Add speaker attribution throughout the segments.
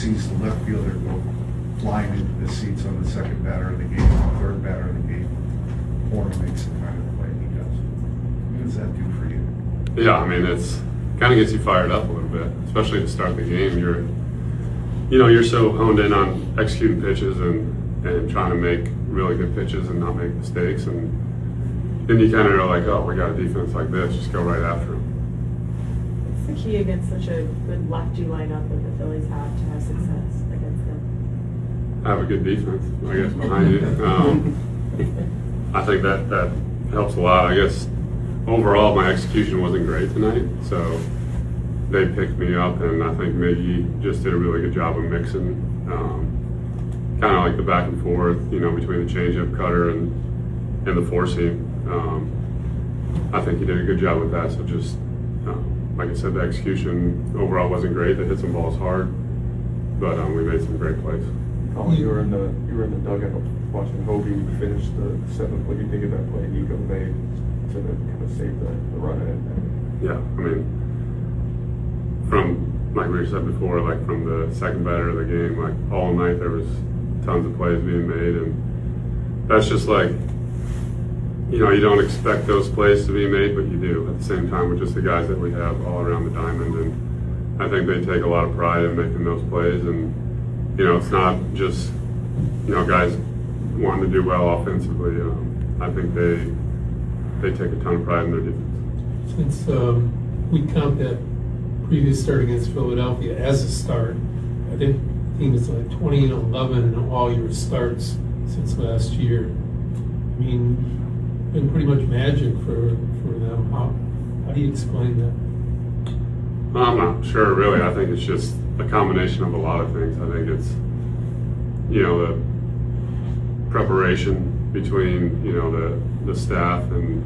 Speaker 1: sees the left fielder go flying into the seats on the second batter of the game, the third batter of the game, Horn makes the kind of play he does. What does that do for you?
Speaker 2: Yeah, I mean, it's kind of gets you fired up a little bit, especially to start the game. You're so honed in on executing pitches and trying to make really good pitches and not make mistakes. And then you kind of are like, oh, we got a defense like this, just go right after them.
Speaker 3: What's the key against such a good lefty lineup that the Phillies have to have success against them?
Speaker 2: Have a good defense, I guess, behind you. I think that helps a lot. I guess overall my execution wasn't great tonight, so they picked me up, and I think Miggy just did a really good job of mixing, kind of like the back and forth, between the changeup, cutter, and the four seam. I think he did a good job with that. So just like I said, the execution overall wasn't great. They hit some balls hard, but we made some great plays.
Speaker 4: Colin, you were in the dugout watching Hobie finish the seventh. What do you think of that play Nico made to kind of save the run in?
Speaker 2: Yeah, I mean, from like we said before, like from the second batter of the game, like all night there was tons of plays being made, and that's just like, you don't expect those plays to be made, but you do at the same time with just the guys that we have all around the diamond, and I think they take a lot of pride in making those plays, and it's not just guys wanting to do well offensively. I think they take a ton of pride in their defense.
Speaker 5: Since we count that previous start against Philadelphia as a start, I think it's like 20-11 in all your starts since last year. I mean, been pretty much magic for them. How do you explain that?
Speaker 2: I'm not sure, really. I think it's just a combination of a lot of things. I think it's, the preparation between, the staff and,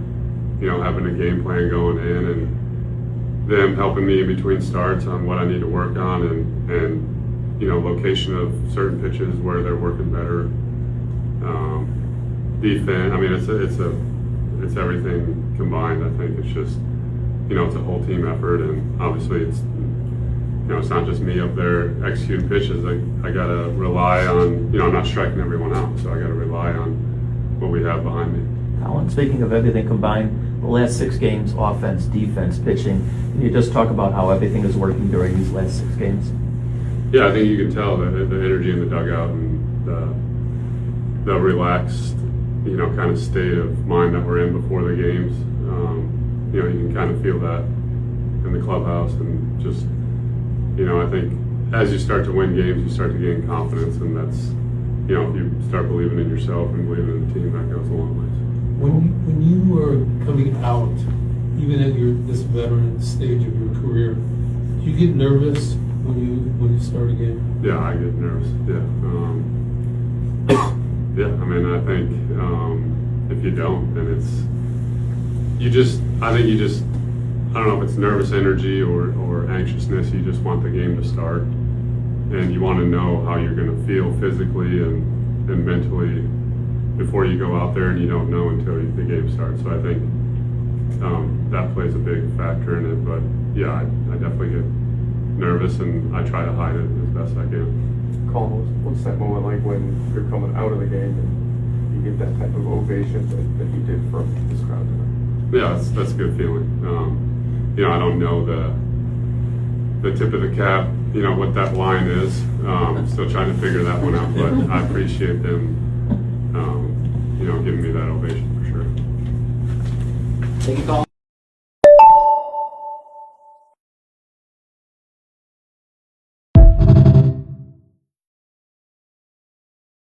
Speaker 2: having a game plan going in, and them helping me in between starts on what I need to work on, and location of certain pitches where they're working better. Defense. I mean, it's everything combined. I think it's just, it's a whole team effort, and obviously it's not just me up there executing pitches. I gotta rely on, I'm not striking everyone out, so I gotta rely on what we have behind me.
Speaker 6: Colin, speaking of everything combined, the last 6 games, offense, defense, pitching, can you just talk about how everything is working during these last 6 games?
Speaker 2: Yeah, I think you can tell the energy in the dugout and the relaxed, kind of state of mind that we're in before the games. You can kind of feel that in the clubhouse, and just, I think as you start to win games, you start to gain confidence, and that's, if you start believing in yourself and believing in the team, that goes a long way.
Speaker 5: When you were coming out, even at this veteran stage of your career, do you get nervous when you start a game?
Speaker 2: Yeah, I get nervous. Yeah. Yeah, I mean, I think if you don't, then I don't know if it's nervous energy or anxiousness. You just want the game to start, and you want to know how you're going to feel physically and mentally before you go out there, and you don't know until the game starts. So I think that plays a big factor in it. But yeah, I definitely get nervous, and I try to hide it as best I can.
Speaker 4: Colin, what's that moment like when you're coming out of the game and you get that type of ovation that you did from this crowd tonight?
Speaker 2: Yeah, that's a good feeling. I don't know the tip of the cap, what that line is. Still trying to figure that one out, but I appreciate them, giving me that ovation for sure.
Speaker 6: Thank you, Colin.